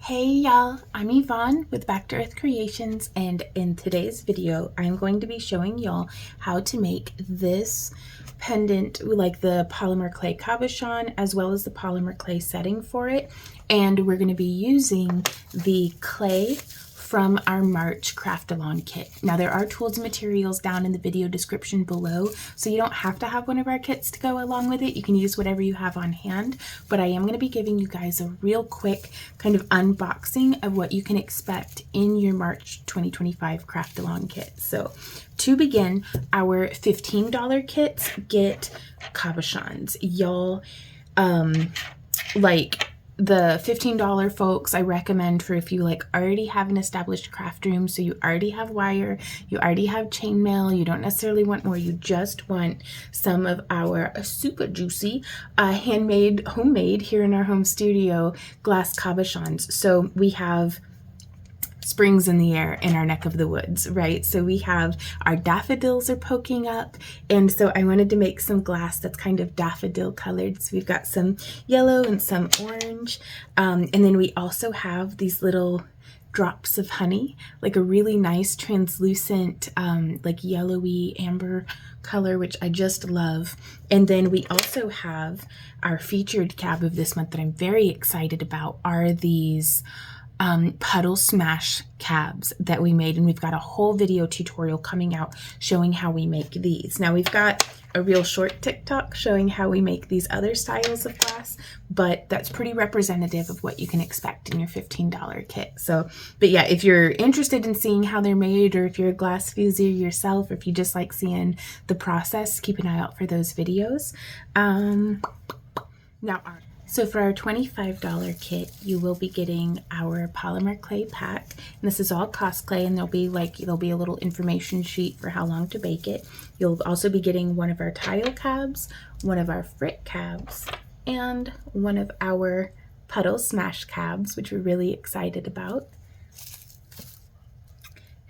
Hey y'all, I'm Yvonne with Back to Earth Creations, and in today's video I'm going to be showing y'all how to make this pendant, like the Polymerclay cabochon as well as the Polymerclay setting for it. And we're going to be using the clay from our March craft-along kit. Now there are tools and materials down in the video description below, so you don't have to have one of our kits to go along with it. You can use whatever you have on hand, but I am going to be giving you guys a real quick kind of unboxing of what you can expect in your March 2025 craft-along kit. So to begin, our $15 kits get cabochons. Y'all, like the $15 folks, I recommend for if you already have an established craft room, so you already have wire, you already have chainmail, you don't necessarily want more, you just want some of our super juicy handmade, homemade here in our home studio glass cabochons. So we have springs in the air in our neck of the woods, right? So we have our daffodils are poking up, and so I wanted to make some glass that's kind of daffodil colored. So we've got some yellow and some orange, and then we also have these little drops of honey, like a really nice translucent like yellowy amber color, which I just love. And then we also have our featured cab of this month that I'm very excited about are these puddle smash cabs that we made, and we've got a whole video tutorial coming out showing how we make these. Now we've got a real short TikTok showing how we make these other styles of glass, but that's pretty representative of what you can expect in your $15 kit. So, but yeah, if you're interested in seeing how they're made, or if you're a glass fuser yourself, or if you just like seeing the process, keep an eye out for those videos. So for our $25 kit, you will be getting our Polymerclay pack. And this is all Cosplay, and there'll be a little information sheet for how long to bake it. You'll also be getting one of our tile cabs, one of our frit cabs, and one of our puddle smash cabs, which we're really excited about.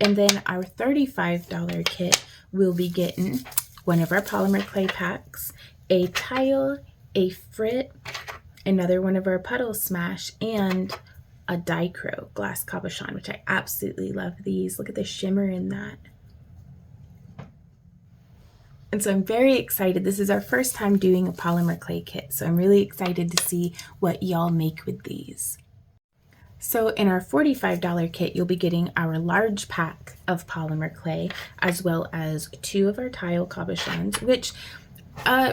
And then our $35 kit will be getting one of our Polymerclay packs, a tile, a frit, another one of our puddle smash, and a dichro glass cabochon, which I absolutely love these. Look at the shimmer in that. And so I'm very excited. This is our first time doing a Polymerclay kit, so I'm really excited to see what y'all make with these. So in our $45 kit, you'll be getting our large pack of Polymerclay, as well as 2 of our tile cabochons, which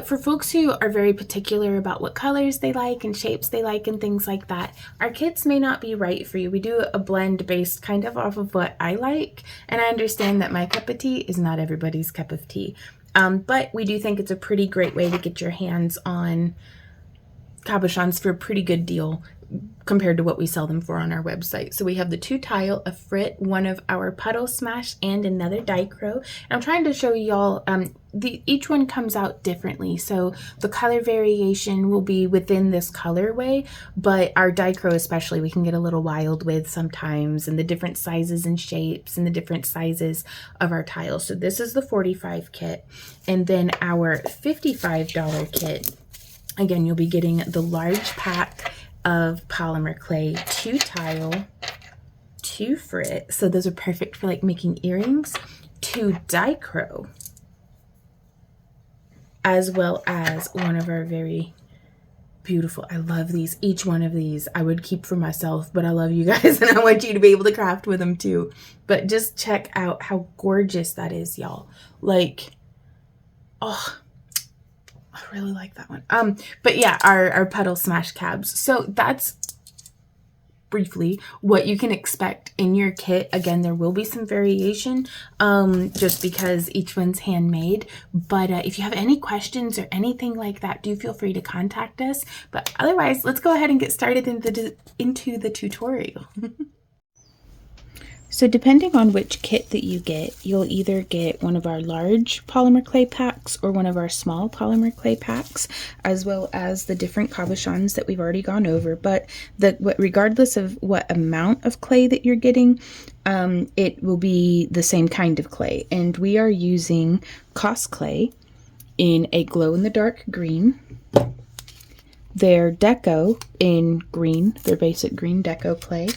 for folks who are very particular about what colors they like and shapes they like and things like that, our kits may not be right for you. We do a blend based kind of off of what I like, and I understand that my cup of tea is not everybody's cup of tea. But we do think it's a pretty great way to get your hands on cabochons for a pretty good deal compared to what we sell them for on our website. So we have the 2 tile, a frit, one of our puddle smash, and another dichro. And I'm trying to show y'all, each one comes out differently. So the color variation will be within this colorway, but our dichro especially, we can get a little wild with sometimes, and the different sizes and shapes and the different sizes of our tiles. So this is the $45 kit. And then our $55 kit, again, you'll be getting the large pack of Polymerclay, 2 tile, 2 frit, so those are perfect for making earrings, 2 dichro, as well as one of our very beautiful, I love these, each one of these I would keep for myself, but I love you guys and I want you to be able to craft with them too. But just check out how gorgeous that is, y'all. Oh, I really like that one. But yeah, our puddle smash cabs. So that's briefly what you can expect in your kit. Again, there will be some variation just because each one's handmade. But if you have any questions or anything like that, do feel free to contact us. But otherwise, let's go ahead and get started into the tutorial. So depending on which kit that you get, you'll either get one of our large Polymerclay packs or one of our small Polymerclay packs, as well as the different cabochons that we've already gone over. But regardless of what amount of clay that you're getting, it will be the same kind of clay. And we are using Cosplay in a glow-in-the-dark green, their deco in green, their basic green deco clay,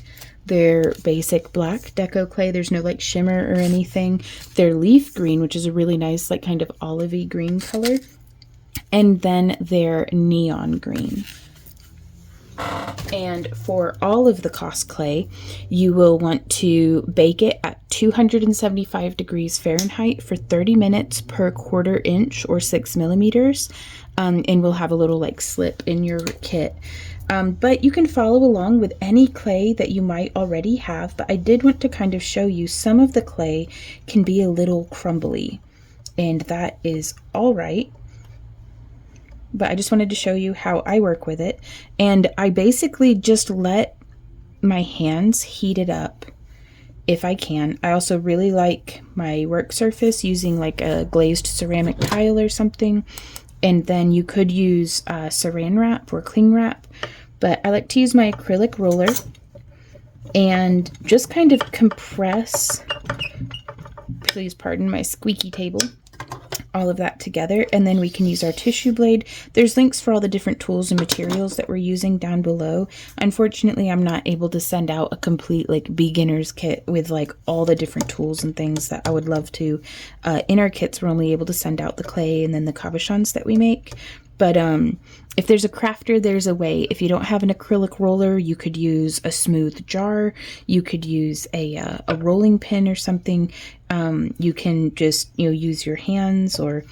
their basic black deco clay, there's no like shimmer or anything, their leaf green, which is a really nice like kind of olivey green color, and then their neon green. And for all of the Cosclay, you will want to bake it at 275 degrees Fahrenheit for 30 minutes per 1/4 inch or 6 millimeters. And we'll have a little like slip in your kit. But you can follow along with any clay that you might already have. But I did want to kind of show you some of the clay can be a little crumbly, and that is all right. But I just wanted to show you how I work with it. And I basically just let my hands heat it up if I can. I also really like my work surface using like a glazed ceramic tile or something. And then you could use saran wrap or cling wrap. But I like to use my acrylic roller and just kind of compress, please pardon my squeaky table, all of that together. And then we can use our tissue blade. There's links for all the different tools and materials that we're using down below. Unfortunately, I'm not able to send out a complete like beginner's kit with like all the different tools and things that I would love to. In our kits, we're only able to send out the clay and then the cabochons that we make. But if there's a crafter, there's a way. If you don't have an acrylic roller, you could use a smooth jar. You could use a rolling pin or something. You can just, use your hands, or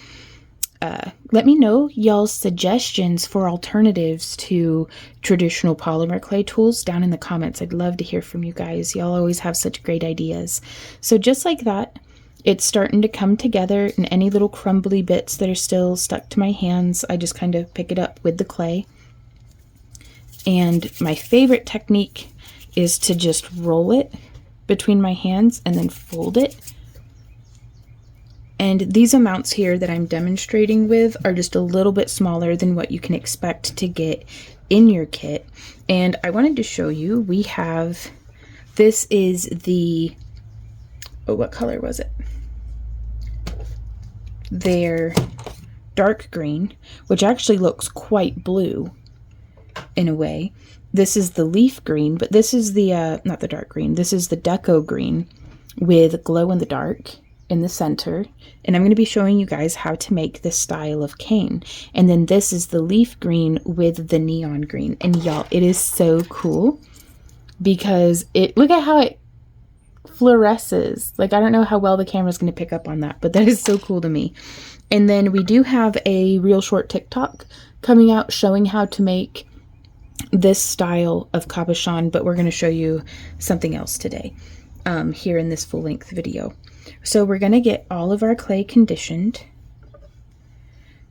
let me know y'all's suggestions for alternatives to traditional polymer clay tools down in the comments. I'd love to hear from you guys. Y'all always have such great ideas. So just like that, it's starting to come together, and any little crumbly bits that are still stuck to my hands, I just kind of pick it up with the clay. And my favorite technique is to just roll it between my hands and then fold it. And these amounts here that I'm demonstrating with are just a little bit smaller than what you can expect to get in your kit. And I wanted to show you, we have, this is the, oh, what color was it? Their dark green, which actually looks quite blue in a way. This is the leaf green, but this is the, not the dark green, this is the deco green with glow in the dark in the center. And I'm going to be showing you guys how to make this style of cane. And then this is the leaf green with the neon green. And y'all, it is so cool because look at how it fluoresces. Like, I don't know how well the camera's going to pick up on that, but that is so cool to me. And then we do have a real short TikTok coming out showing how to make this style of cabochon, but we're going to show you something else today here in this full-length video. So we're going to get all of our clay conditioned,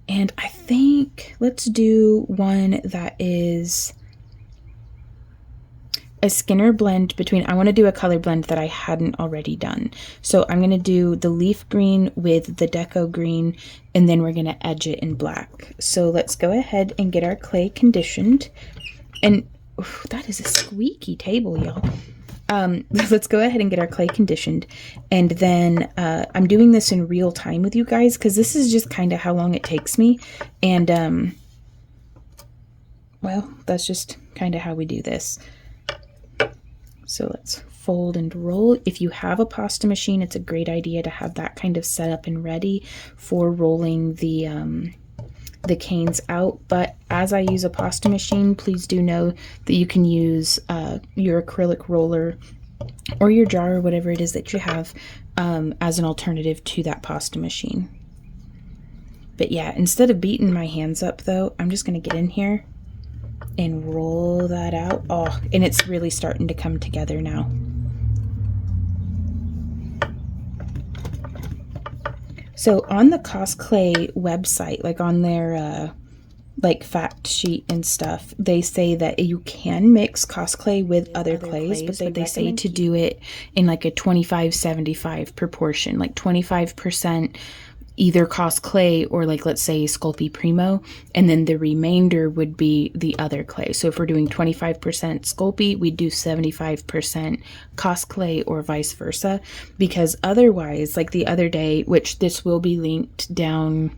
and I think let's do one that is a Skinner blend between, I want to do a color blend that I hadn't already done. So I'm going to do the leaf green with the deco green, and then we're going to edge it in black. So let's go ahead and get our clay conditioned. And oof, that is a squeaky table, y'all. Let's go ahead and get our clay conditioned. And then I'm doing this in real time with you guys because this is just kind of how long it takes me. And well, that's just kind of how we do this. So let's fold and roll. If you have a pasta machine, it's a great idea to have that kind of set up and ready for rolling the canes out. But as I use a pasta machine, please do know that you can use your acrylic roller or your jar or whatever it is that you have as an alternative to that pasta machine. But yeah, instead of beating my hands up though, I'm just going to get in here and roll that out. Oh, and it's really starting to come together now. So on the Cosclay website, like on their like fact sheet and stuff, they say that you can mix Cosclay with other clays, but they say to do it in like a 25-75 proportion, like 25% either Cosclay or like, let's say Sculpey Primo, and then the remainder would be the other clay. So if we're doing 25% Sculpey, we do 75% Cosclay or vice versa, because otherwise, like the other day, which this will be linked down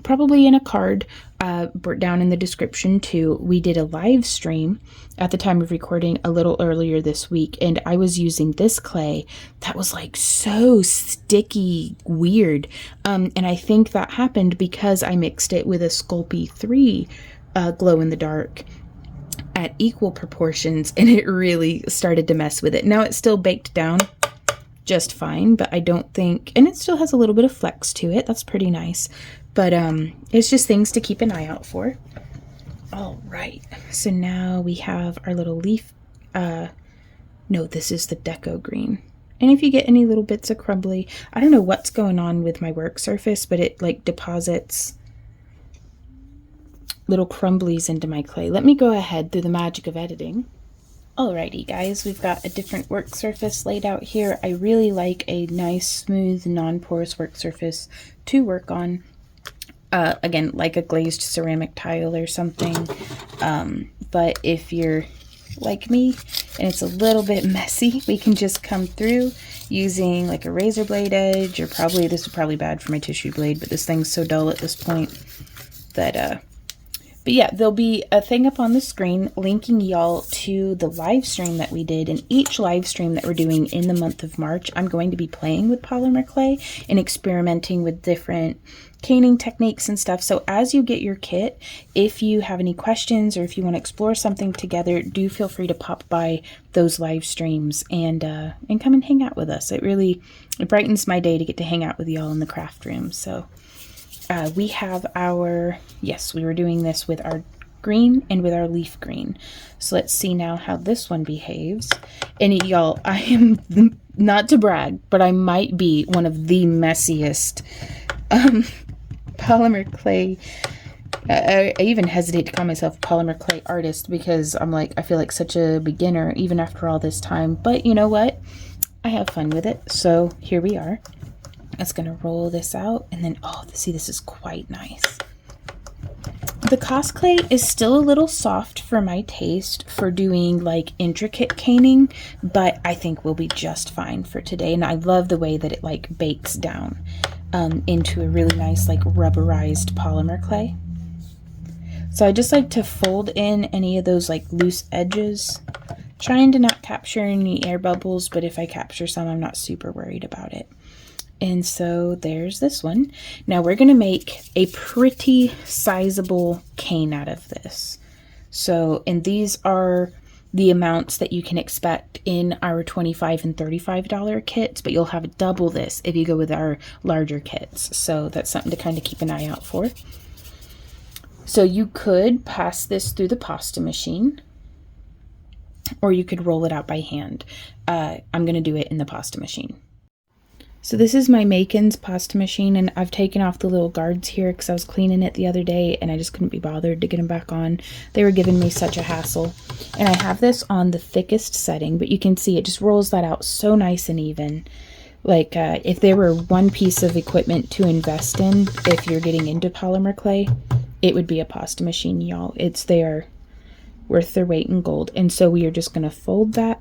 probably in a card down in the description too. We did a live stream at the time of recording a little earlier this week, and I was using this clay that was like so sticky weird, and I think that happened because I mixed it with a Sculpey 3 glow in the dark at equal proportions, and it really started to mess with it. Now it's still baked down just fine, but I don't think, and it still has a little bit of flex to it. That's pretty nice, but it's just things to keep an eye out for. All right, so now we have our little leaf. No, this is the deco green. And if you get any little bits of crumbly, I don't know what's going on with my work surface, but it like deposits little crumblies into my clay. Let me go ahead through the magic of editing. Alrighty guys, we've got a different work surface laid out here. I really like a nice, smooth, non-porous work surface to work on. Again, like a glazed ceramic tile or something. But if you're like me and it's a little bit messy, we can just come through using like a razor blade edge, or probably, this is probably bad for my tissue blade, but this thing's so dull at this point that but yeah, there'll be a thing up on the screen linking y'all to the live stream that we did. And each live stream that we're doing in the month of March, I'm going to be playing with Polymerclay and experimenting with different caning techniques and stuff. So as you get your kit, if you have any questions or if you want to explore something together, do feel free to pop by those live streams and come and hang out with us. It brightens my day to get to hang out with y'all in the craft room. So we have our, yes, we were doing this with our green and with our leaf green. So let's see now how this one behaves. And y'all, I am, not to brag, but I might be one of the messiest Polymerclay. I even hesitate to call myself a Polymerclay artist because I'm like, I feel like such a beginner even after all this time. But you know what? I have fun with it. So here we are. It's going to roll this out, and then, oh, see, this is quite nice. The Cost clay is still a little soft for my taste for doing like intricate caning, but I think we'll be just fine for today. And I love the way that it like bakes down into a really nice like rubberized polymer clay. So I just like to fold in any of those like loose edges, trying to not capture any air bubbles, but if I capture some, I'm not super worried about it. And so there's this one. Now we're going to make a pretty sizable cane out of this. So, and these are the amounts that you can expect in our $25 and $35 kits, but you'll have double this if you go with our larger kits. So that's something to kind of keep an eye out for. So you could pass this through the pasta machine, or you could roll it out by hand. I'm going to do it in the pasta machine. So this is my Makin's pasta machine, and I've taken off the little guards here because I was cleaning it the other day and I just couldn't be bothered to get them back on. They were giving me such a hassle. And I have this on the thickest setting, but you can see it just rolls that out so nice and even. Like if there were one piece of equipment to invest in, if you're getting into Polymerclay, it would be a pasta machine, y'all. They are worth their weight in gold. And so we are just going to fold that,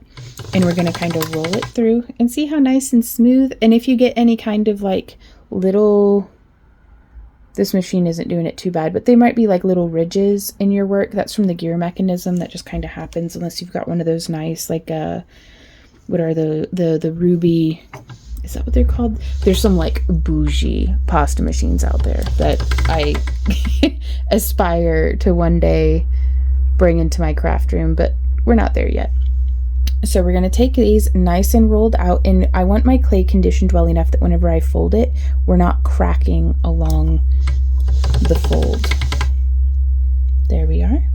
and we're going to kind of roll it through and see how nice and smooth. And if you get any kind of like little, this machine isn't doing it too bad, but they might be like little ridges in your work. That's from the gear mechanism. That just kind of happens unless you've got one of those nice, like what are the ruby, is that what they're called? There's some like bougie pasta machines out there that I aspire to one day bring into my craft room, but we're not there yet. So we're going to take these nice and rolled out, and I want my clay conditioned well enough that whenever I fold it, we're not cracking along the fold. There we are.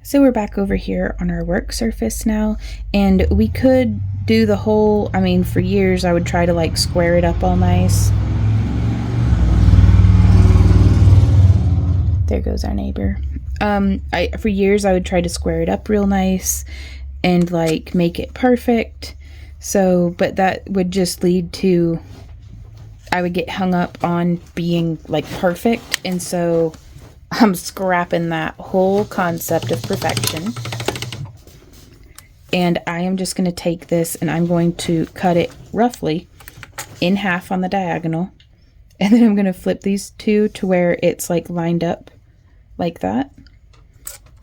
So we're back over here on our work surface now, and we could do the whole, I mean, for years I would try to like square it up all nice. There goes our neighbor. For years I would try to square it up real nice and like make it perfect. So, but that would just lead to, I would get hung up on being like perfect. And so I'm scrapping that whole concept of perfection. And I am just going to take this and I'm going to cut it roughly in half on the diagonal And then I'm going to flip these two to where it's like lined up like that.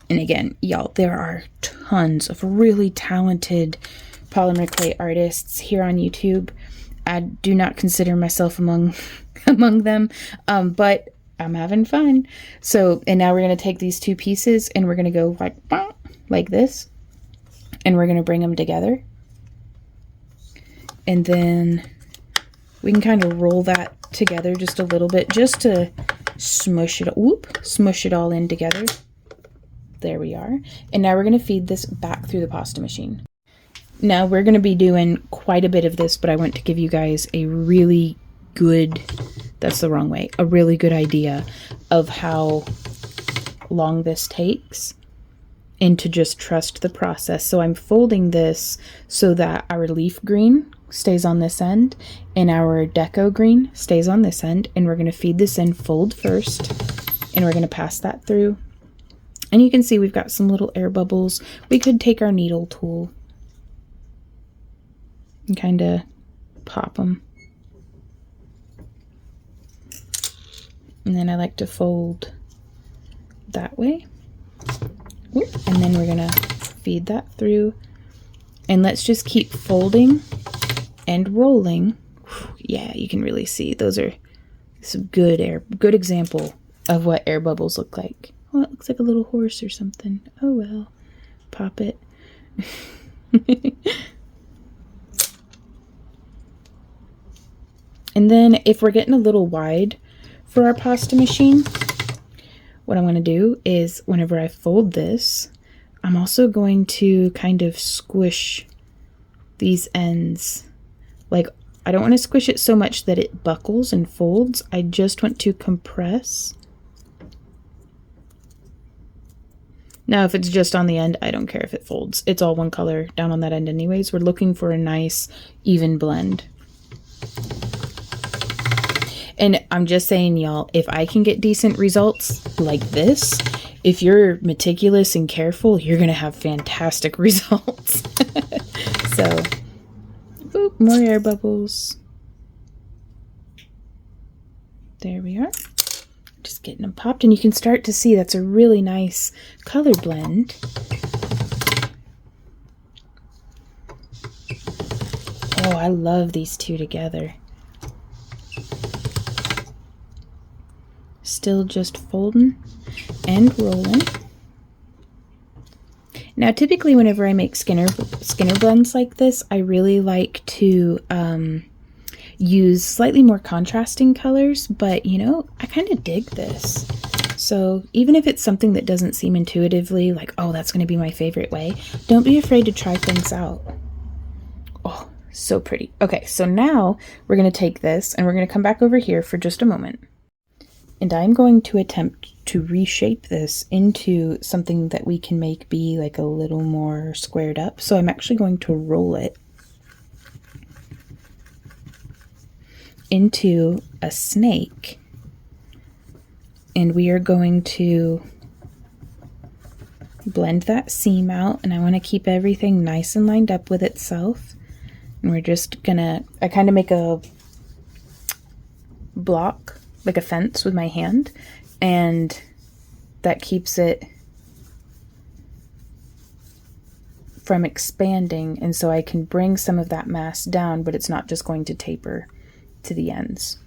And again, y'all, there are tons of really talented Polymerclay artists here on YouTube. I do not consider myself among them, but I'm having fun. So, and now we're going to take these two pieces and we're going to go like this, and we're going to bring them together. And then we can kind of roll that together just a little bit, just to smush it all in together. There we are. And now we're going to feed this back through the pasta machine. Now we're going to be doing quite a bit of this, but I want to give you guys a really good, that's the wrong way, a really good idea of how long this takes, and to just trust the process. So I'm folding this so that our leaf green stays on this end and our deco green stays on this end, and we're going to feed this in, fold first, and we're going to pass that through. And you can see we've got some little air bubbles. We could take our needle tool and kind of pop them. And then I like to fold that way. And then we're going to feed that through. And let's just keep folding and rolling. Yeah, you can really see those are some good example of what air bubbles look like. Oh, it looks like a little horse or something. Oh well, pop it. And then if we're getting a little wide for our pasta machine, what I'm going to do is whenever I fold this, I'm also going to kind of squish these ends. Like, I don't want to squish it so much that it buckles and folds. I just want to compress. Now, if it's just on the end, I don't care if it folds. It's all one color down on that end anyways. We're looking for a nice, even blend. And I'm just saying, y'all, if I can get decent results like this, if you're meticulous and careful, you're going to have fantastic results. So, oop, more air bubbles. There we are. Just getting them popped, and you can start to see that's a really nice color blend. Oh, I love these two together. Still just folding and rolling. Now, typically whenever I make Skinner blends like this, I really like to use slightly more contrasting colors, but you know, I kind of dig this. So even if it's something that doesn't seem intuitively like, oh, that's going to be my favorite way, don't be afraid to try things out. Oh, so pretty. Okay, so now we're going to take this and we're going to come back over here for just a moment. And I'm going to attempt to reshape this into something that we can make be like a little more squared up. So I'm actually going to roll it into a snake. And we are going to blend that seam out. And I want to keep everything nice and lined up with itself. And we're just gonna, I kind of make a block, like a fence with my hand, and that keeps it from expanding, and so I can bring some of that mass down, but it's not just going to taper to the ends.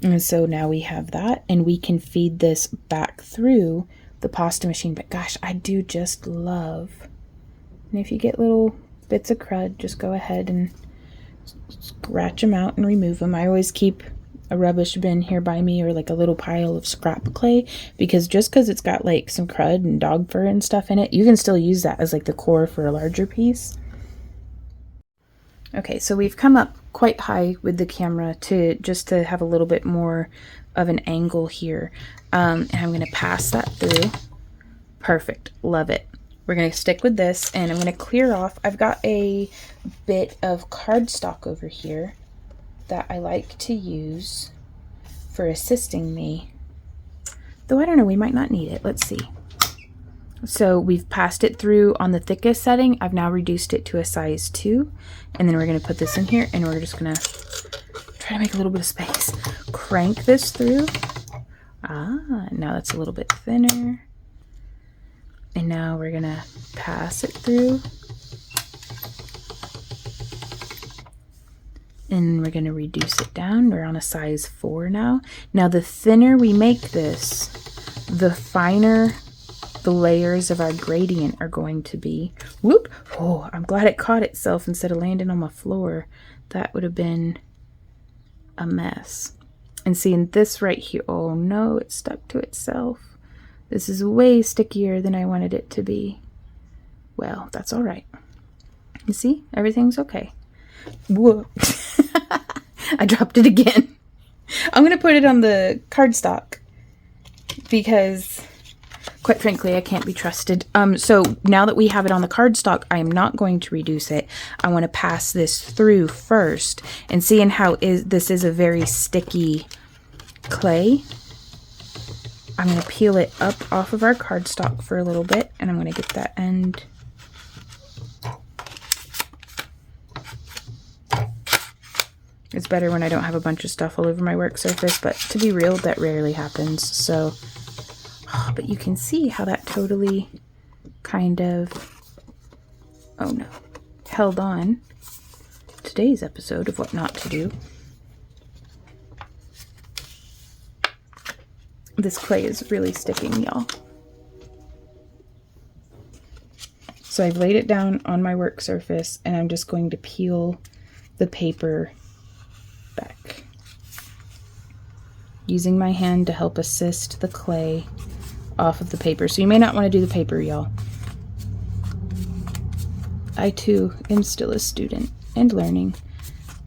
And so now we have that, and we can feed this back through the pasta machine. But gosh, I do just love, and if you get little bits of crud, just go ahead and scratch them out and remove them. I always keep a rubbish bin here by me, or like a little pile of scrap clay, because just because it's got like some crud and dog fur and stuff in it, you can still use that as like the core for a larger piece. Okay, so we've come up quite high with the camera to have a little bit more of an angle here, and I'm going to pass that through. Perfect, love it. We're going to stick with this, and I'm going to clear off. I've got a bit of cardstock over here that I like to use for assisting me. Though I don't know, we might not need it. Let's see. So we've passed it through on the thickest setting. I've now reduced it to a size 2. And then we're going to put this in here, and we're just going to try to make a little bit of space. Crank this through. Ah, now that's a little bit thinner. And now we're gonna pass it through. And we're gonna reduce it down. We're on a size 4 now. Now the thinner we make this, the finer the layers of our gradient are going to be. Whoop! Oh, I'm glad it caught itself instead of landing on my floor. That would have been a mess. And seeing this right here, oh no, it stuck to itself. This is way stickier than I wanted it to be. Well, that's all right. You see, everything's okay. Whoa. I dropped it again. I'm gonna put it on the cardstock because quite frankly, I can't be trusted. So now that we have it on the cardstock, I am not going to reduce it. I want to pass this through first, and seeing how this is a very sticky clay, I'm going to peel it up off of our cardstock for a little bit, and I'm going to get that end. It's better when I don't have a bunch of stuff all over my work surface, but to be real, that rarely happens. So, but you can see how that totally kind of, oh no, held on today's episode of what not to do. This clay is really sticking, y'all. So I've laid it down on my work surface, and I'm just going to peel the paper back, using my hand to help assist the clay off of the paper. So you may not want to do the paper, y'all. I too am still a student and learning.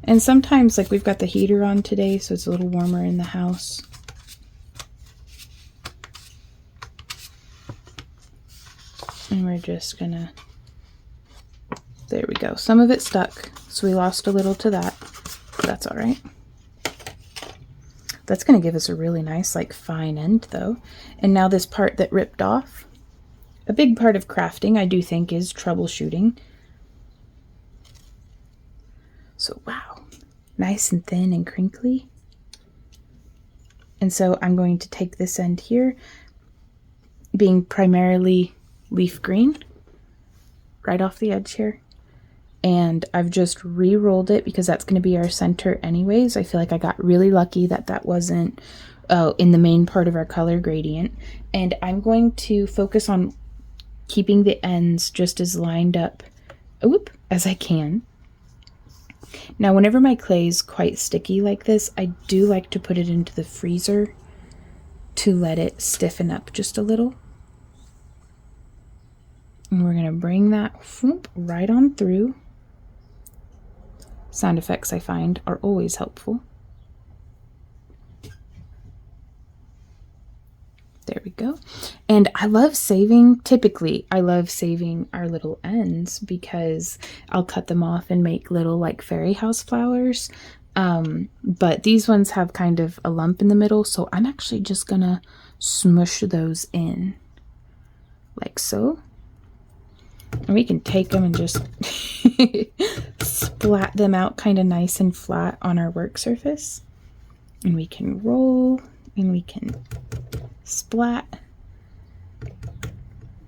And sometimes, like, we've got the heater on today, so it's a little warmer in the house. And we're just gonna, there we go. Some of it stuck, so we lost a little to that. That's all right. That's going to give us a really nice, like, fine end, though. And now this part that ripped off, a big part of crafting, I do think, is troubleshooting. So, wow, nice and thin and crinkly. And so I'm going to take this end here, being primarily leaf green, right off the edge here. And I've just re-rolled it because that's going to be our center anyways. I feel like I got really lucky that that wasn't in the main part of our color gradient. And I'm going to focus on keeping the ends just as lined up as I can. Now, whenever my clay is quite sticky like this, I do like to put it into the freezer to let it stiffen up just a little. And we're going to bring that right on through. Sound effects, I find, are always helpful. There we go. And I love saving, typically, I love saving our little ends because I'll cut them off and make little, like, fairy house flowers. But these ones have kind of a lump in the middle, so I'm actually just gonna smush those in like so. And we can take them and just splat them out kind of nice and flat on our work surface. And we can roll and we can splat.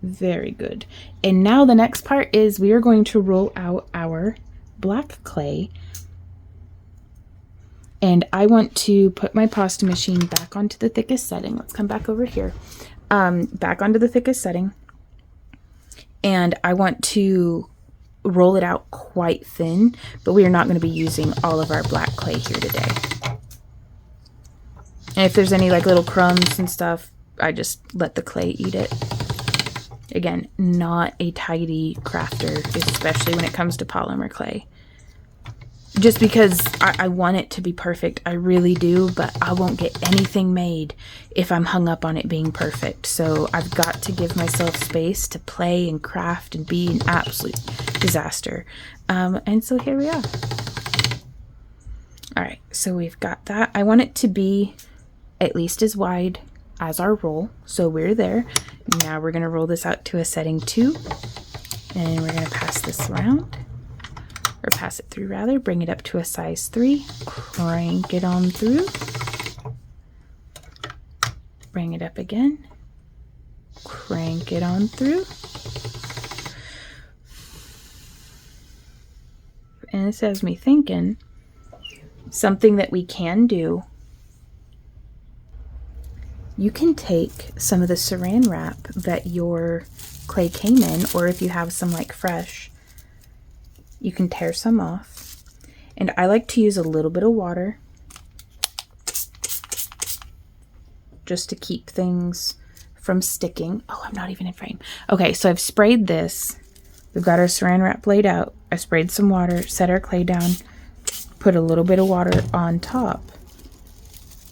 Very good. And now the next part is we are going to roll out our black clay. And I want to put my pasta machine back onto the thickest setting. Let's come back over here. Back onto the thickest setting. And I want to roll it out quite thin, but we are not going to be using all of our black clay here today. And if there's any, like, little crumbs and stuff, I just let the clay eat it. Again, not a tidy crafter, especially when it comes to polymer clay. Just because I want it to be perfect, I really do, but I won't get anything made if I'm hung up on it being perfect. So I've got to give myself space to play and craft and be an absolute disaster. And so here we are. All right, so we've got that. I want it to be at least as wide as our roll, so we're there. Now we're gonna roll this out to a setting 2, and we're gonna pass this around. or pass it through rather, bring it up to a size 3, crank it on through, bring it up again, crank it on through. And this has me thinking, something that we can do, you can take some of the saran wrap that your clay came in, or if you have some like fresh, you can tear some off. And I like to use a little bit of water just to keep things from sticking. Oh, I'm not even in frame. Okay, so I've sprayed this. We've got our saran wrap laid out. I sprayed some water, set our clay down, put a little bit of water on top.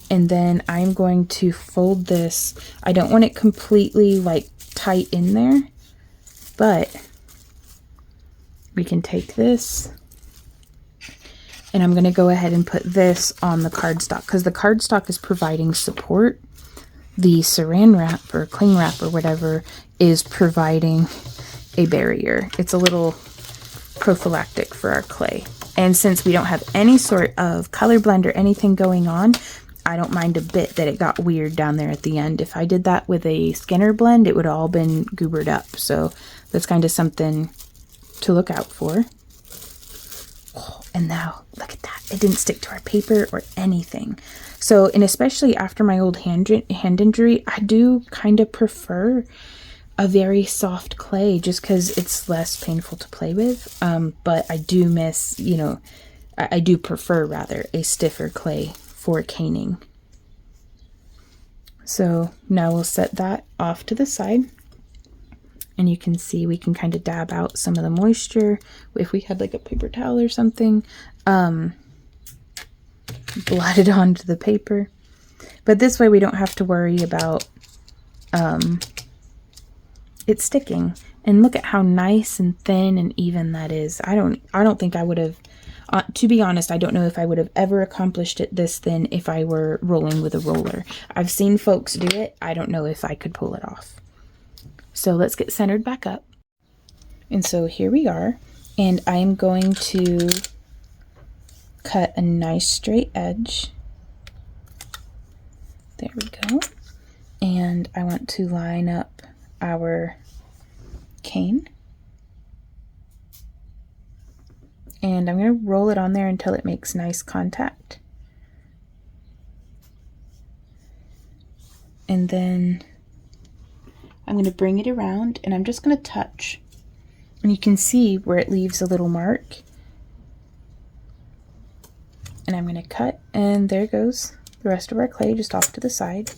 And then I'm going to fold this. I don't want it completely like tight in there, but we can take this and I'm going to go ahead and put this on the cardstock because the cardstock is providing support. The saran wrap or cling wrap or whatever is providing a barrier. It's a little prophylactic for our clay. And since we don't have any sort of color blend or anything going on, I don't mind a bit that it got weird down there at the end. If I did that with a Skinner blend, it would all been goobered up. So that's kind of something to look out for. Oh, and now look at that. It didn't stick to our paper or anything. So, and especially after my old hand injury, I do kind of prefer a very soft clay just because it's less painful to play with. But I do miss, you know, I do prefer rather a stiffer clay for caning. So now we'll set that off to the side. And you can see we can kind of dab out some of the moisture if we had like a paper towel or something. Blot it onto the paper. But this way we don't have to worry about it sticking. And look at how nice and thin and even that is. I don't think I would have, to be honest, I don't know if I would have ever accomplished it this thin if I were rolling with a roller. I've seen folks do it. I don't know if I could pull it off. So let's get centered back up. And so here we are. And I'm going to cut a nice straight edge. There we go. And I want to line up our cane. And I'm going to roll it on there until it makes nice contact. And then I'm going to bring it around and I'm just going to touch. And you can see where it leaves a little mark. And I'm going to cut, and there goes the rest of our clay just off to the side.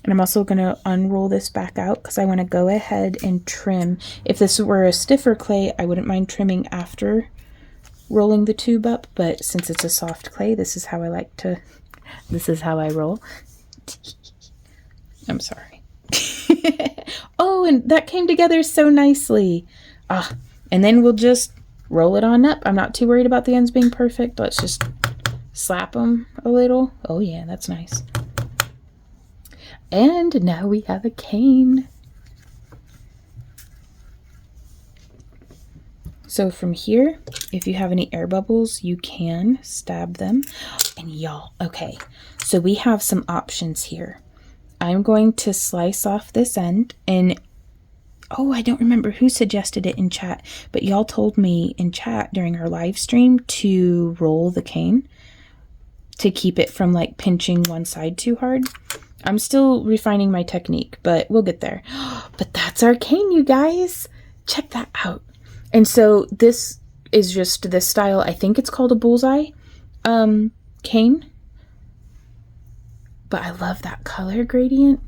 And I'm also going to unroll this back out because I want to go ahead and trim. If this were a stiffer clay, I wouldn't mind trimming after rolling the tube up, but since it's a soft clay, this is how I like to, this is how I roll. I'm sorry. Oh, and that came together so nicely. And then we'll just roll it on up. I'm not too worried about the ends being perfect. Let's just slap them a little. Oh yeah, that's nice. And now we have a cane. So from here, if you have any air bubbles, you can stab them. And y'all, okay, so we have some options here. I'm going to slice off this end, and oh, I don't remember who suggested it in chat, but y'all told me in chat during our live stream to roll the cane to keep it from like pinching one side too hard. I'm still refining my technique, but we'll get there. But that's our cane, you guys. Check that out. And so this is just this style. I think it's called a bullseye cane. But I love that color gradient.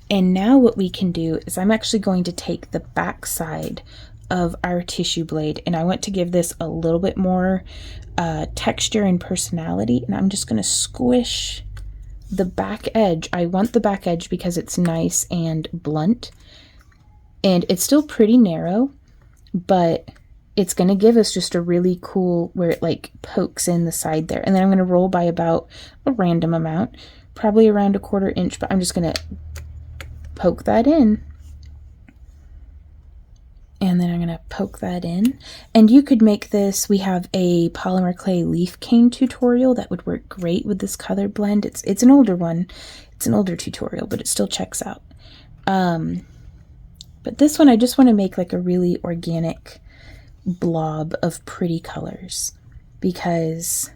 And now what we can do is I'm actually going to take the back side of our tissue blade, and I want to give this a little bit more texture and personality. And I'm just going to squish the back edge. I want the back edge because it's nice and blunt. And it's still pretty narrow, but it's going to give us just a really cool where it like pokes in the side there. And then I'm going to roll by about a random amount, probably around a 1/4 inch, but I'm just going to poke that in. And then I'm going to poke that in. And you could make this, we have a Polymerclay leaf cane tutorial that would work great with this color blend. It's an older one. It's an older tutorial, but it still checks out. But this one, I just want to make like a really organic blob of pretty colors because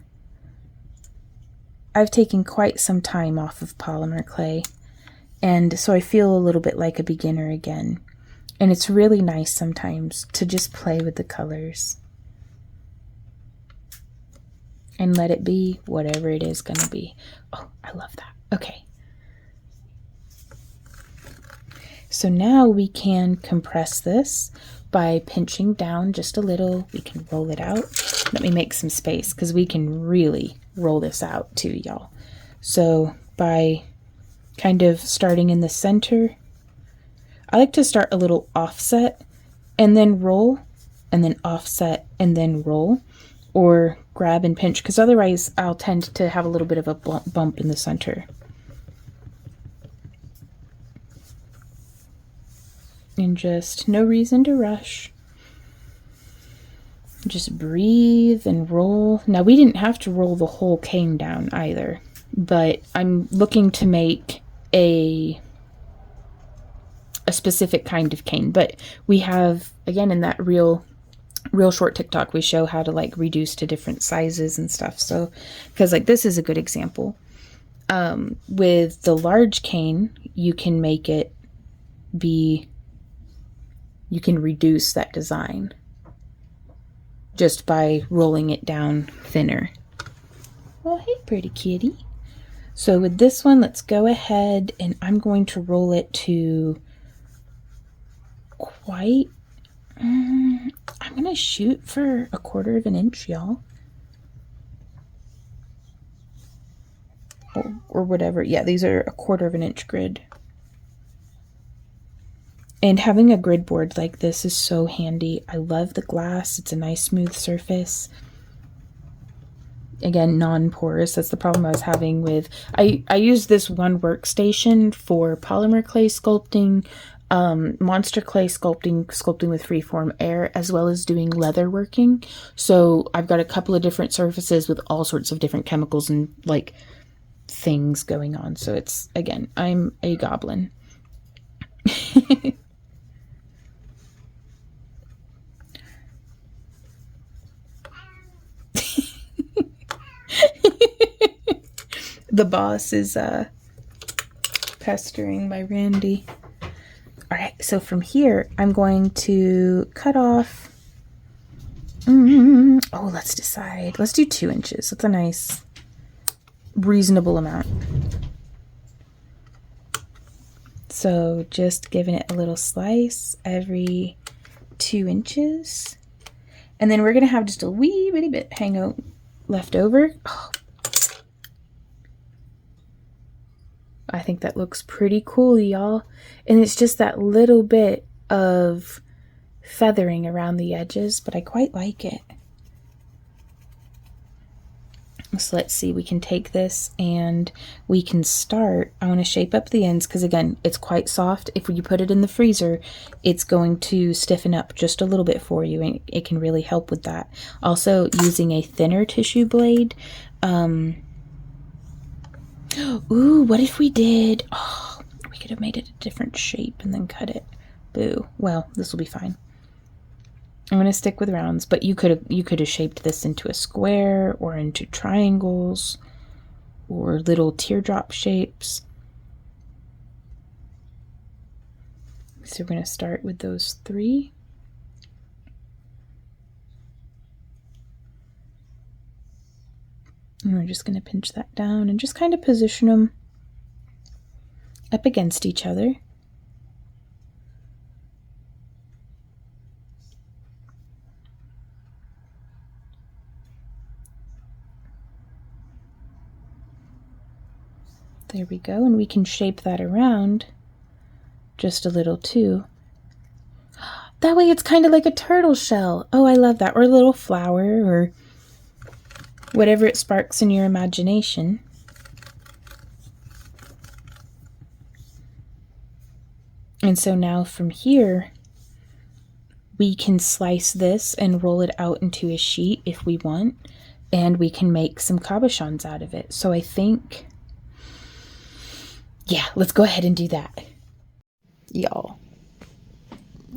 I've taken quite some time off of Polymerclay. And so I feel a little bit like a beginner again. And it's really nice sometimes to just play with the colors and let it be whatever it is going to be. Oh, I love that. Okay. So now we can compress this by pinching down just a little. We can roll it out. Let me make some space because we can really roll this out too, y'all. So by kind of starting in the center, I like to start a little offset and then roll, and then offset and then roll, or grab and pinch, because otherwise I'll tend to have a little bit of a bump in the center. And just no reason to rush. Just breathe and roll. Now we didn't have to roll the whole cane down either, but I'm looking to make a specific kind of cane. But we have, again, in that real short TikTok, we show how to like reduce to different sizes and stuff. So because like this is a good example. With the large cane, you can make it be, you can reduce that design just by rolling it down thinner. Well, hey, pretty kitty. So with this one, let's go ahead and I'm going to roll it to quite, I'm going to shoot for 1/4 of an inch, y'all. Or whatever. Yeah, these are 1/4 of an inch grid. And having a grid board like this is so handy. I love the glass. It's a nice smooth surface. Again, non-porous. That's the problem I was having with, I use this one workstation for Polymerclay sculpting, monster clay sculpting with freeform air, as well as doing leather working. So I've got a couple of different surfaces with all sorts of different chemicals and like things going on. So it's, again, I'm a goblin. The boss is pestering my Randy. All right, so from here, I'm going to cut off. Oh, let's decide. Let's do 2 inches. That's a nice, reasonable amount. So just giving it a little slice every 2 inches. And then we're going to have just a wee bitty bit hang out left over. Oh, I think that looks pretty cool, y'all. And it's just that little bit of feathering around the edges, but I quite like it. So let's see, we can take this and we can start. I want to shape up the ends because, again, it's quite soft. If you put it in the freezer, it's going to stiffen up just a little bit for you, and it can really help with that. Also, using a thinner tissue blade. Ooh, what if we did, oh, we could have made it a different shape and then cut it. Boo. Well, this will be fine. I'm going to stick with rounds, but you could have shaped this into a square or into triangles or little teardrop shapes. So we're going to start with those 3. And we're just going to pinch that down and just kind of position them up against each other. There we go, and we can shape that around just a little too. That way it's kind of like a turtle shell. Oh, I love that. Or a little flower or whatever it sparks in your imagination. And so now from here, we can slice this and roll it out into a sheet if we want, and we can make some cabochons out of it. So I think, yeah, let's go ahead and do that. Y'all,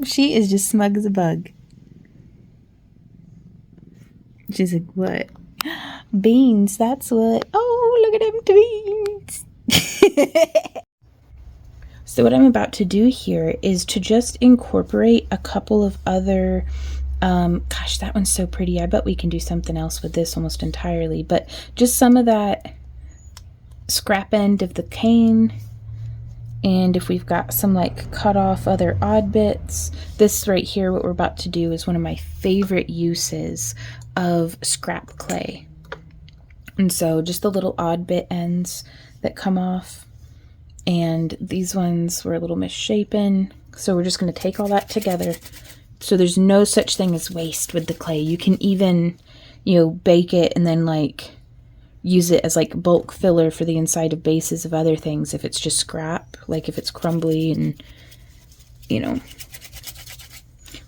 she is just smug as a bug. She's like, what? Beans, that's what. Oh, look at them beans. So what I'm about to do here is to just incorporate a couple of other, gosh, that one's so pretty. I bet we can do something else with this almost entirely, but just some of that scrap end of the cane. And if we've got some like cut off other odd bits, this right here, what we're about to do is one of my favorite uses of scrap clay. And so just the little odd bit ends that come off. And these ones were a little misshapen. So we're just going to take all that together. So there's no such thing as waste with the clay. You can even, you know, bake it and then like use it as like bulk filler for the inside of bases of other things if it's just scrap, like if it's crumbly. And, you know,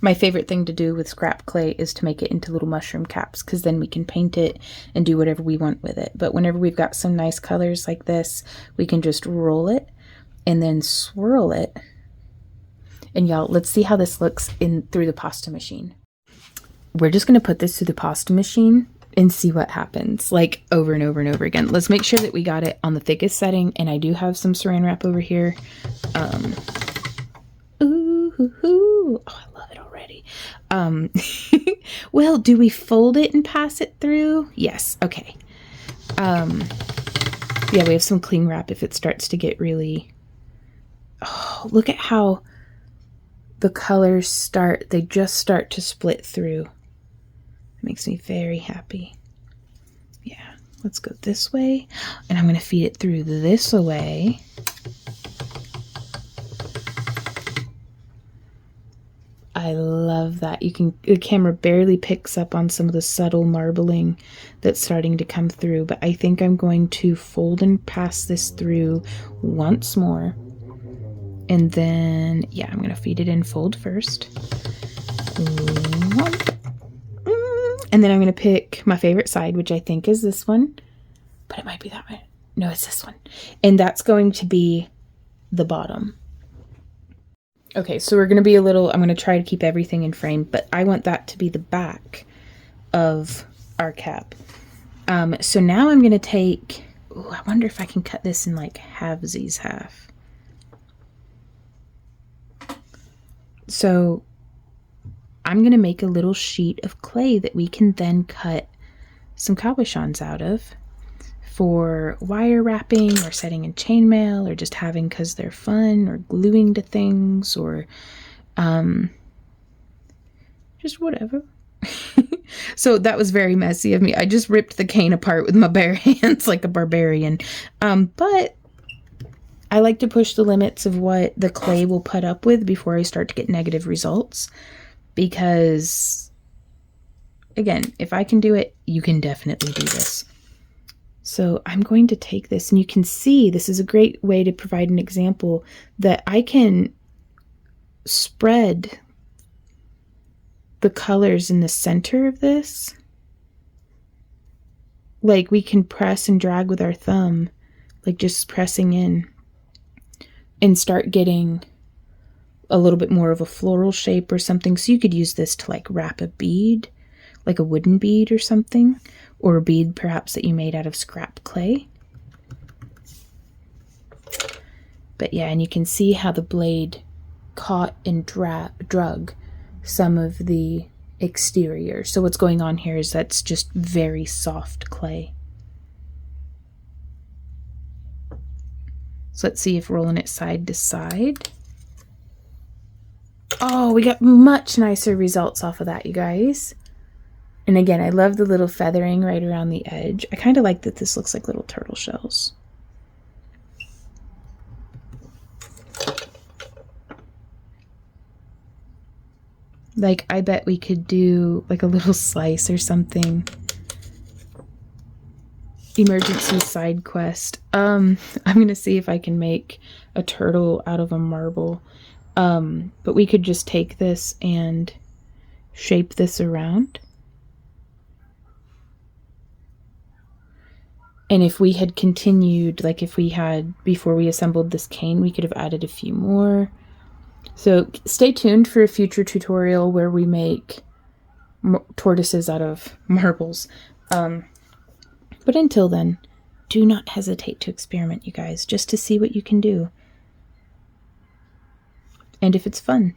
my favorite thing to do with scrap clay is to make it into little mushroom caps, because then we can paint it and do whatever we want with it. But whenever we've got some nice colors like this, we can just roll it and then swirl it. And y'all, let's see how this looks through the pasta machine. We're just going to put this through the pasta machine and see what happens, like over and over and over again. Let's make sure that we got it on the thickest setting, and I do have some saran wrap over here. Ooh, oh, I love it already. Well, do we fold it and pass it through? Yes, okay. Yeah, we have some cling wrap if it starts to get really... Oh, look at how the colors they just start to split through. It makes me very happy. Yeah, let's go this way. And I'm going to feed it through this way. I love that. The camera barely picks up on some of the subtle marbling that's starting to come through, but I think I'm going to fold and pass this through once more. And then, yeah, I'm going to feed it in fold first. And then I'm going to pick my favorite side, which I think is this one, but it might be that one. No, it's this one. And that's going to be the bottom. Okay, so we're going to be I'm going to try to keep everything in frame, but I want that to be the back of our cap. So now I'm going to take, I wonder if I can cut this in like halvesies half. So I'm going to make a little sheet of clay that we can then cut some cabochons out of for wire wrapping or setting in chainmail, or just having because they're fun, or gluing to things, or just whatever. So that was very messy of me. I just ripped the cane apart with my bare hands like a barbarian. But I like to push the limits of what the clay will put up with before I start to get negative results. Because, again, if I can do it, you can definitely do this. So I'm going to take this, and you can see this is a great way to provide an example that I can spread the colors in the center of this. Like we can press and drag with our thumb, like just pressing in, and start getting a little bit more of a floral shape or something. So you could use this to like wrap a bead, like a wooden bead or something, or a bead perhaps that you made out of scrap clay. But yeah, and you can see how the blade caught and drug some of the exterior. So what's going on here is that's just very soft clay. So let's see if rolling it side to side. Oh, we got much nicer results off of that, you guys. And again, I love the little feathering right around the edge. I kind of like that this looks like little turtle shells. Like, I bet we could do like a little slice or something. Emergency side quest. I'm going to see if I can make a turtle out of a marble. But we could just take this and shape this around. And if we had continued, like if we had, before we assembled this cane, we could have added a few more. So stay tuned for a future tutorial where we make tortoises out of marbles. But until then, do not hesitate to experiment, you guys, just to see what you can do. And if it's fun.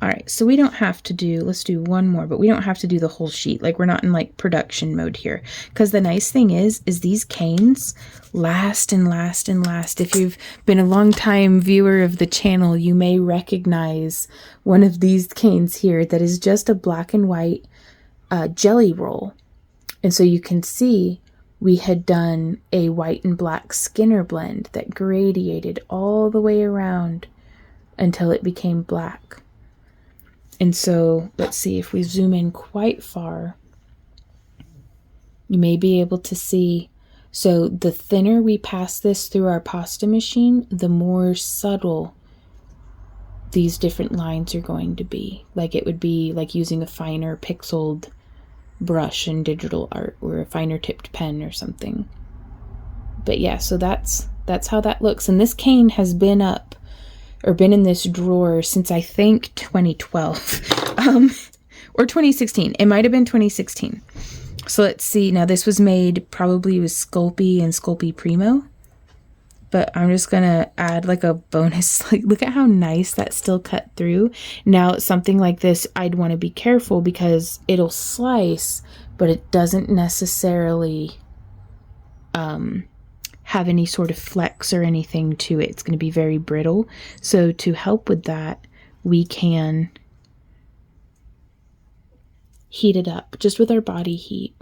All right, so we don't have to do, let's do one more, but we don't have to do the whole sheet. Like we're not in like production mode here. Because the nice thing is these canes last and last and last. If you've been a long time viewer of the channel, you may recognize one of these canes here that is just a black and white jelly roll. And so you can see we had done a white and black Skinner blend that gradiated all the way around until it became black. And so let's see, if we zoom in quite far, you may be able to see. So the thinner we pass this through our pasta machine, the more subtle these different lines are going to be. Like it would be like using a finer pixeled brush in digital art or a finer tipped pen or something. But yeah, so that's how that looks. And this cane has been up or been in this drawer since I think 2012 or 2016. It might have been 2016. So let's see. Now this was made probably with Sculpey and Sculpey Primo. But I'm just going to add like a bonus. Like, look at how nice that's still cut through. Now, something like this, I'd want to be careful because it'll slice, but it doesn't necessarily have any sort of flex or anything to it. It's going to be very brittle. So to help with that, we can heat it up just with our body heat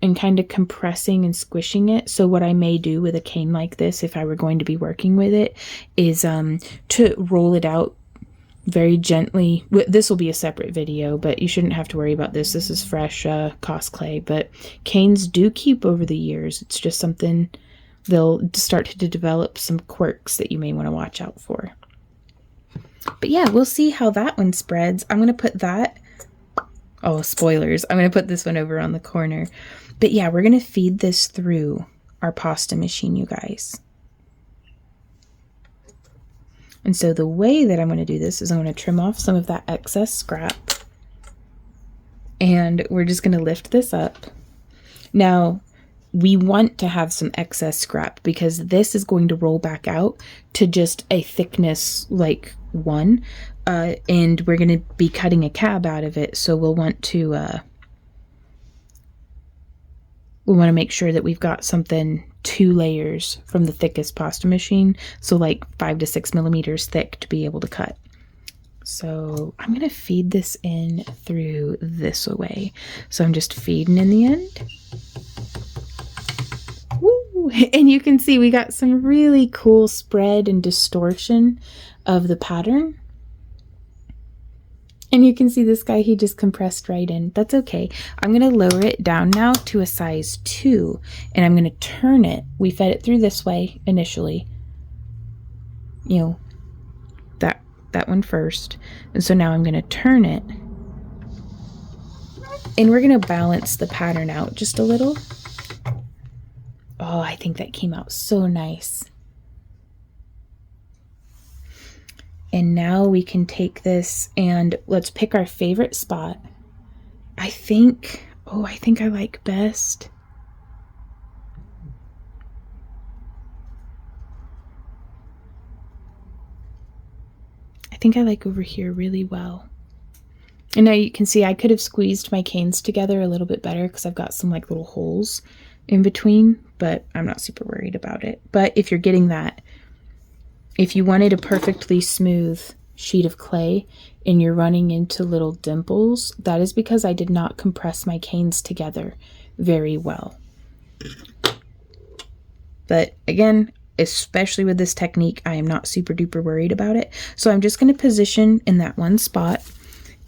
and kind of compressing and squishing it. So what I may do with a cane like this, if I were going to be working with it, is to roll it out very gently. This will be a separate video, but you shouldn't have to worry about this. This is fresh Cos clay, but canes do keep over the years. It's just something they'll start to develop some quirks that you may want to watch out for. But yeah, we'll see how that one spreads. I'm going to put that, oh, spoilers, I'm going to put this one over on the corner. But yeah, we're going to feed this through our pasta machine, you guys. And so the way that I'm going to do this is I'm going to trim off some of that excess scrap. And we're just going to lift this up. Now, we want to have some excess scrap because this is going to roll back out to just a thickness like 1. And we're going to be cutting a cab out of it. So we'll want to make sure that we've got something 2 layers from the thickest pasta machine. So like 5 to 6 millimeters thick to be able to cut. So I'm going to feed this in through this way. So I'm just feeding in the end. Woo! And you can see we got some really cool spread and distortion of the pattern. And you can see this guy, he just compressed right in. That's okay. I'm going to lower it down now to a size 2. And I'm going to turn it. We fed it through this way initially. You know, that one first. And so now I'm going to turn it. And we're going to balance the pattern out just a little. Oh, I think that came out so nice. And now we can take this and let's pick our favorite spot. I think I like best. I think I like over here really well. And now you can see I could have squeezed my canes together a little bit better because I've got some like little holes in between, but I'm not super worried about it. But if you're getting that, if you wanted a perfectly smooth sheet of clay and you're running into little dimples, that is because I did not compress my canes together very well. But again, especially with this technique, I am not super duper worried about it. So I'm just going to position in that one spot.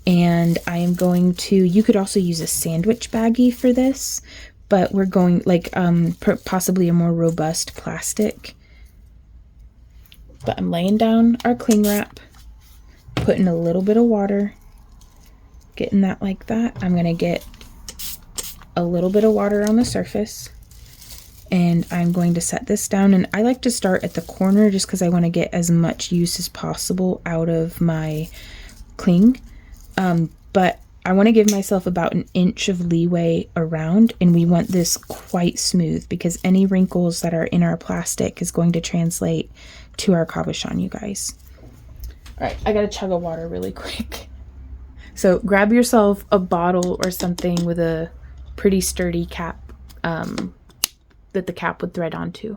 And I am going to, you could also use a sandwich baggie for this, but we're going like possibly a more robust plastic. But I'm laying down our cling wrap putting a little bit of water, getting that like that. I'm going to get a little bit of water on the surface, and I'm going to set this down. And I like to start at the corner just because I want to get as much use as possible out of my cling. But I want to give myself about an inch of leeway around, and we want this quite smooth because any wrinkles that are in our plastic is going to translate to our cabochon, you guys. All right, I gotta chug a water really quick. So grab yourself a bottle or something with a pretty sturdy cap that the cap would thread onto.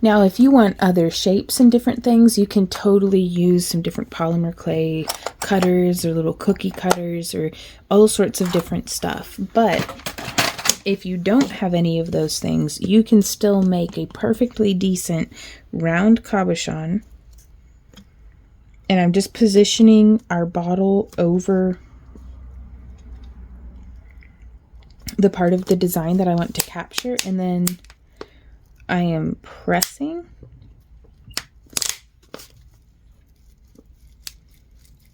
Now, if you want other shapes and different things, you can totally use some different Polymerclay cutters or little cookie cutters or all sorts of different stuff. But if you don't have any of those things, you can still make a perfectly decent round cabochon. And I'm just positioning our bottle over the part of the design that I want to capture, and then I am pressing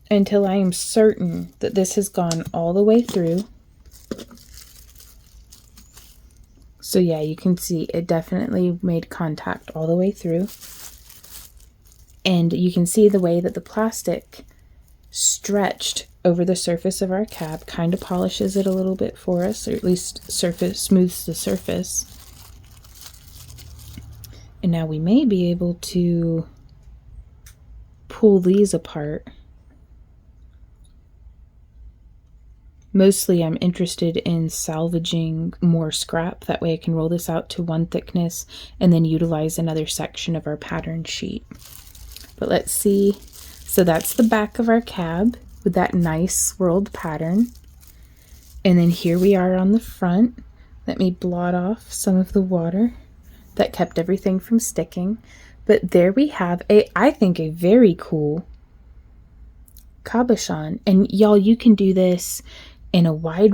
until I am certain that this has gone all the way through. So yeah, you can see it definitely made contact all the way through. And you can see the way that the plastic stretched over the surface of our cab kind of polishes it a little bit for us, or at least smooths the surface. And now we may be able to pull these apart. Mostly I'm interested in salvaging more scrap. That way I can roll this out to one thickness and then utilize another section of our pattern sheet. But let's see. So that's the back of our cab with that nice swirled pattern. And then here we are on the front. Let me blot off some of the water that kept everything from sticking. But there we have I think a very cool cabochon. And y'all, you can do this in a wide,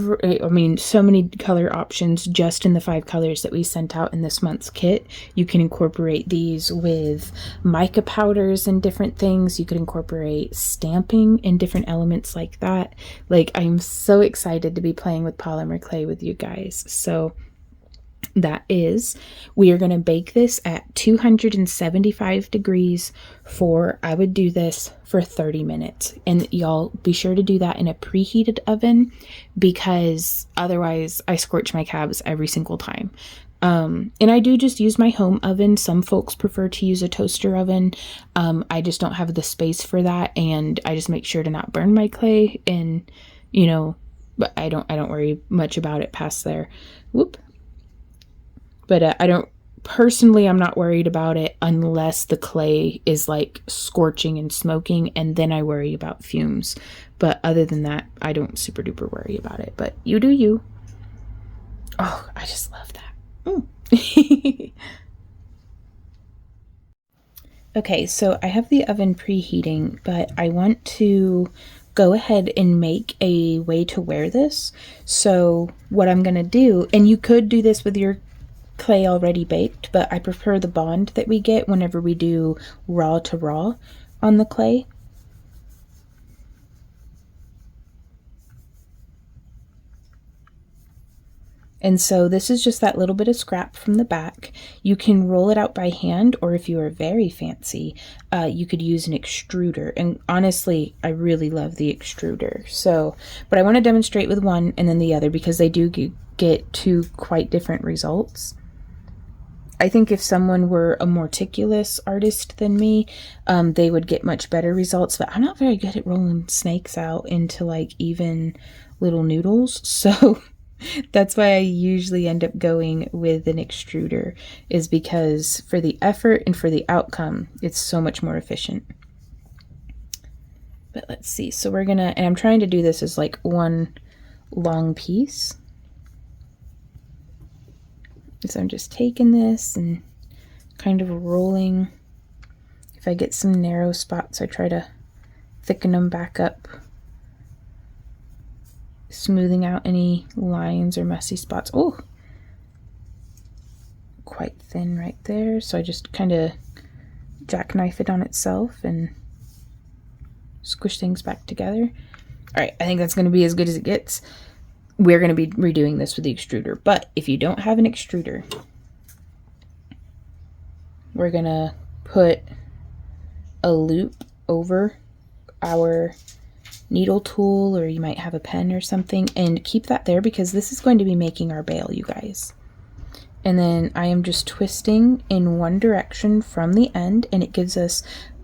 so many color options just in the 5 colors that we sent out in this month's kit. You can incorporate these with mica powders and different things. You could incorporate stamping and different elements like that. Like, I'm so excited to be playing with Polymerclay with you guys. So that is, we are going to bake this at 275 degrees for, I would do this for 30 minutes. And y'all be sure to do that in a preheated oven, because otherwise I scorch my cabs every single time. And I do just use my home oven. Some folks prefer to use a toaster oven. I just don't have the space for that. And I just make sure to not burn my clay, and, you know, but I don't worry much about it past there. Whoop. But I don't, personally, I'm not worried about it unless the clay is like scorching and smoking, and then I worry about fumes. But other than that, I don't super duper worry about it. But you do you. Oh, I just love that. Okay, so I have the oven preheating, but I want to go ahead and make a way to wear this. So what I'm going to do, and you could do this with your clay already baked, but I prefer the bond that we get whenever we do raw to raw on the clay. And so this is just that little bit of scrap from the back. You can roll it out by hand, or if you are very fancy, you could use an extruder. And honestly, I really love the extruder. So, but I want to demonstrate with one and then the other, because they do get 2 quite different results. I think if someone were a more meticulous artist than me, they would get much better results, but I'm not very good at rolling snakes out into like even little noodles. So that's why I usually end up going with an extruder, is because for the effort and for the outcome, it's so much more efficient. But let's see. So we're gonna, and I'm trying to do this as like one long piece. So I'm just taking this and kind of rolling. If I get some narrow spots, I try to thicken them back up, smoothing out any lines or messy spots. Oh, quite thin right there. So I just kind of jackknife it on itself and squish things back together. All right, I think that's going to be as good as it gets. We're going to be redoing this with the extruder, but if you don't have an extruder, we're going to put a loop over our needle tool, or you might have a pen or something, and keep that there because this is going to be making our bail, you guys. And then I am just twisting in one direction from the end, and it gives us,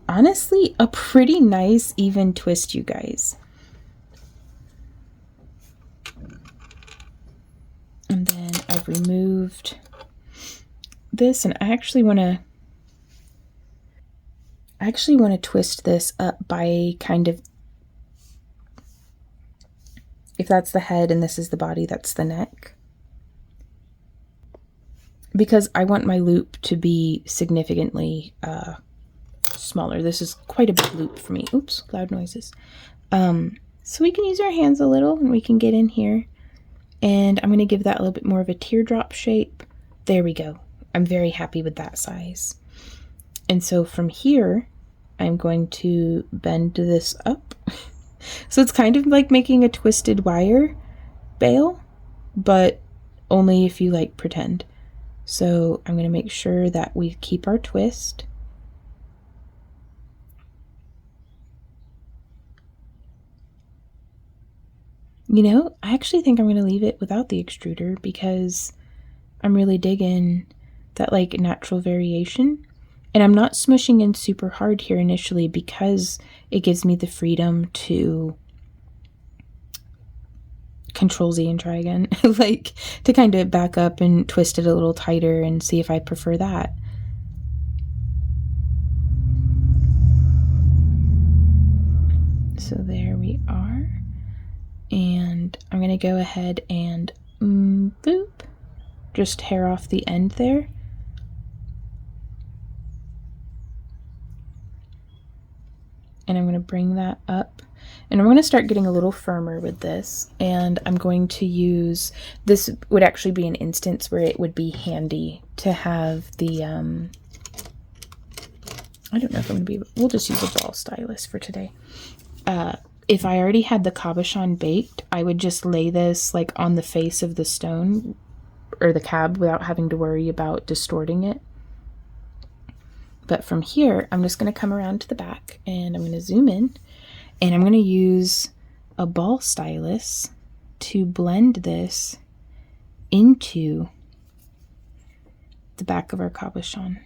honestly, a pretty nice even twist, you guys. And then I've removed this, and I actually want to twist this up by kind of, if that's the head and this is the body, that's the neck. Because I want my loop to be significantly smaller. This is quite a big loop for me. Oops, loud noises. So we can use our hands a little and we can get in here. And I'm going to give that a little bit more of a teardrop shape. There we go. I'm very happy with that size. And so from here, I'm going to bend this up. So it's kind of like making a twisted wire bail, but only if you like pretend. So I'm going to make sure that we keep our twist. You know, I actually think I'm going to leave it without the extruder because I'm really digging that like natural variation. And I'm not smushing in super hard here initially because it gives me the freedom to Control Z and try again, like to kind of back up and twist it a little tighter and see if I prefer that. So there we are. And I'm going to go ahead and boop, just hair off the end there. And I'm going to bring that up. And I'm going to start getting a little firmer with this. And I'm going to use, this would actually be an instance where it would be handy to have the, I don't know if I'm going to be, we'll just use a ball stylus for today. If I already had the cabochon baked, I would just lay this like on the face of the stone or the cab without having to worry about distorting it. But from here, I'm just going to come around to the back and I'm going to zoom in and I'm going to use a ball stylus to blend this into the back of our cabochon.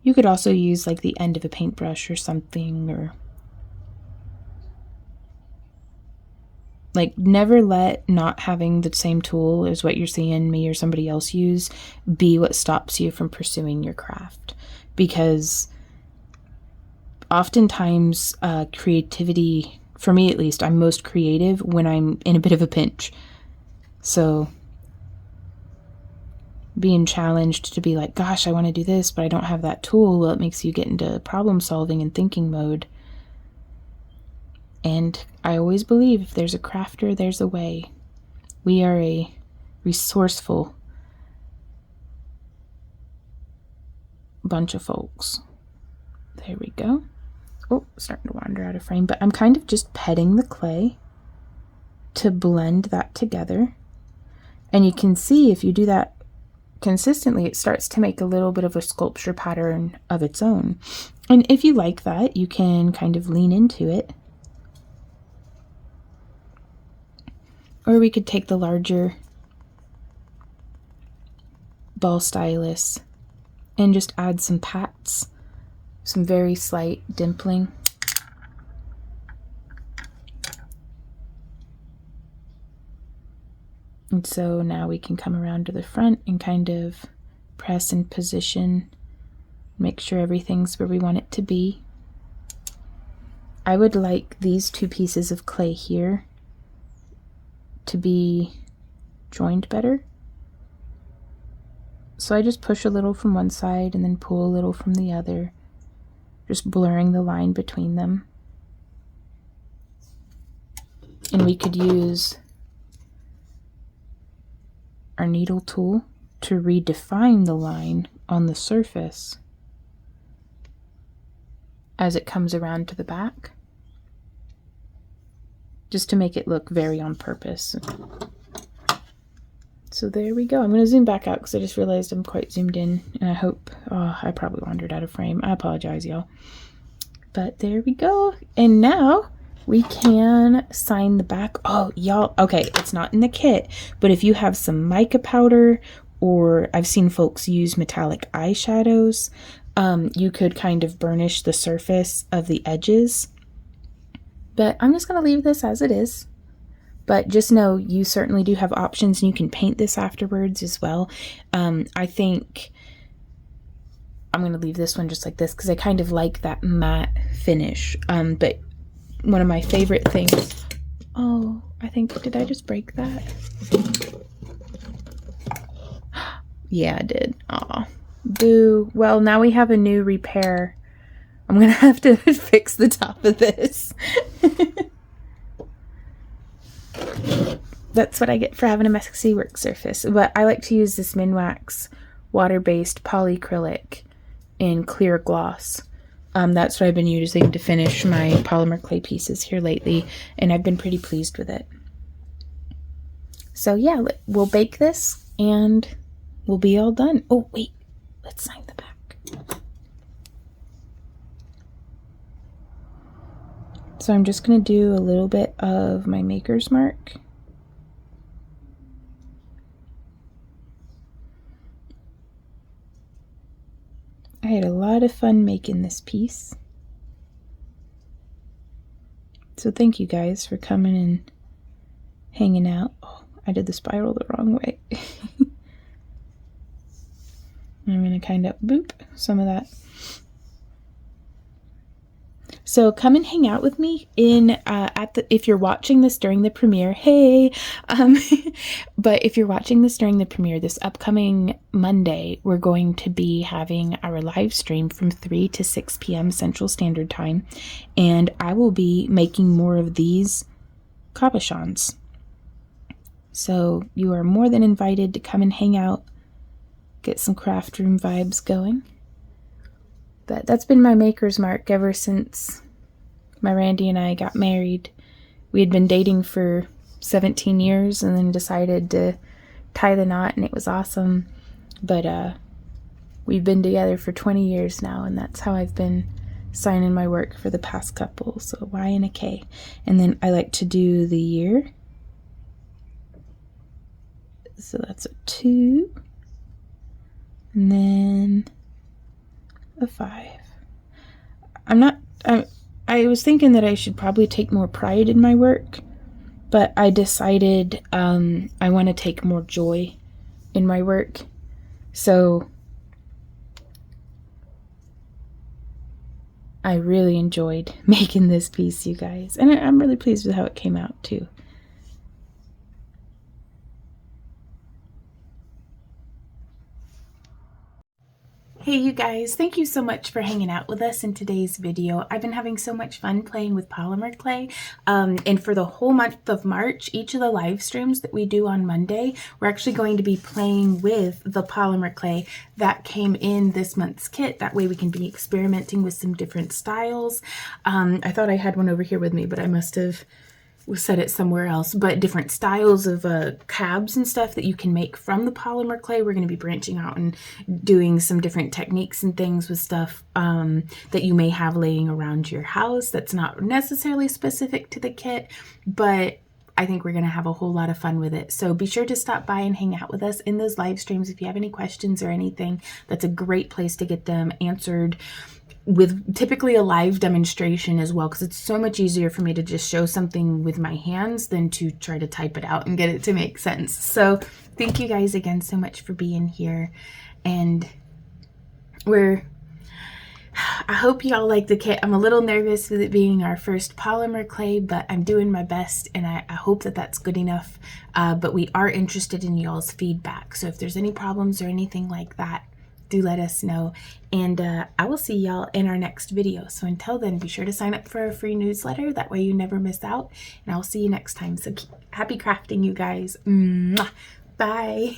You could also use like the end of a paintbrush or something, or like never let not having the same tool as what you're seeing me or somebody else use be what stops you from pursuing your craft. Because oftentimes creativity, for me at least, I'm most creative when I'm in a bit of a pinch. So being challenged to be like, gosh, I want to do this, but I don't have that tool, well, it makes you get into problem solving and thinking mode. And I always believe if there's a crafter, there's a way. We are a resourceful bunch of folks. There we go. Oh, starting to wander out of frame, but I'm kind of just petting the clay to blend that together. And you can see if you do that consistently, it starts to make a little bit of a sculpture pattern of its own. And if you like that, you can kind of lean into it. Or we could take the larger ball stylus and just add some pats, some very slight dimpling. And so now we can come around to the front and kind of press and position, make sure everything's where we want it to be. I would like these two pieces of clay here to be joined better. So I just push a little from one side and then pull a little from the other, just blurring the line between them. And we could use our needle tool to redefine the line on the surface as it comes around to the back. just to make it look very on purpose. So there we go. I'm going to zoom back out because I just realized I'm quite zoomed in, and I hope, oh, I probably wandered out of frame. I apologize, y'all. But there we go. And now we can sign the back. Oh, y'all, okay, it's not in the kit, but if you have some mica powder, or I've seen folks use metallic eyeshadows, you could kind of burnish the surface of the edges. But I'm just going to leave this as it is. But just know you certainly do have options, and you can paint this afterwards as well. I think I'm going to leave this one just like this because I kind of like that matte finish. But one of my favorite things... Oh, I think... Did I just break that? Yeah, I did. Aw. Boo. Well, now we have a new repair. I'm going to have to fix the top of this. That's what I get for having a messy work surface. But I like to use this Minwax water-based polyacrylic in clear gloss. That's what I've been using to finish my polymer clay pieces here lately, and I've been pretty pleased with it. So yeah, we'll bake this and we'll be all done. Oh wait, let's sign the back. So I'm just going to do a little bit of my maker's mark. I had a lot of fun making this piece. So thank you guys for coming and hanging out. Oh, I did the spiral the wrong way. I'm going to kind of boop some of that. So come and hang out with me in if you're watching this during the premiere, hey. But if you're watching this during the premiere, this upcoming Monday, we're going to be having our live stream from 3 to 6 p.m. Central Standard Time, and I will be making more of these cabochons. So you are more than invited to come and hang out, get some craft room vibes going. But that's been my maker's mark ever since my Randy and I got married. We had been dating for 17 years and then decided to tie the knot, and it was awesome. But we've been together for 20 years now, and that's how I've been signing my work for the past couple. So Y and a K. And then I like to do the year. So that's a 2. And then a 5. I was thinking that I should probably take more pride in my work, but I decided I want to take more joy in my work. So I really enjoyed making this piece, you guys, and I'm really pleased with how it came out too. Hey you guys, thank you so much for hanging out with us in today's video. I've been having so much fun playing with Polymerclay, and for the whole month of March, each of the live streams that we do on Monday, we're actually going to be playing with the Polymerclay that came in this month's kit. That way we can be experimenting with some different styles. I thought I had one over here with me, but I must have set it somewhere else, but different styles of cabs and stuff that you can make from the polymer clay. We're going to be branching out and doing some different techniques and things with stuff that you may have laying around your house that's not necessarily specific to the kit, but I think we're going to have a whole lot of fun with it. So be sure to stop by and hang out with us in those live streams. If you have any questions or anything, that's a great place to get them answered, with typically a live demonstration as well, because it's so much easier for me to just show something with my hands than to try to type it out and get it to make sense. So thank you guys again so much for being here, and I hope y'all like the kit. I'm a little nervous with it being our first polymer clay, but I'm doing my best, and I hope that that's good enough. But we are interested in y'all's feedback, so if there's any problems or anything like that, do let us know, and I will see y'all in our next video. So until then, be sure to sign up for our free newsletter. That way you never miss out, and I'll see you next time. So happy crafting, you guys. Mwah. Bye.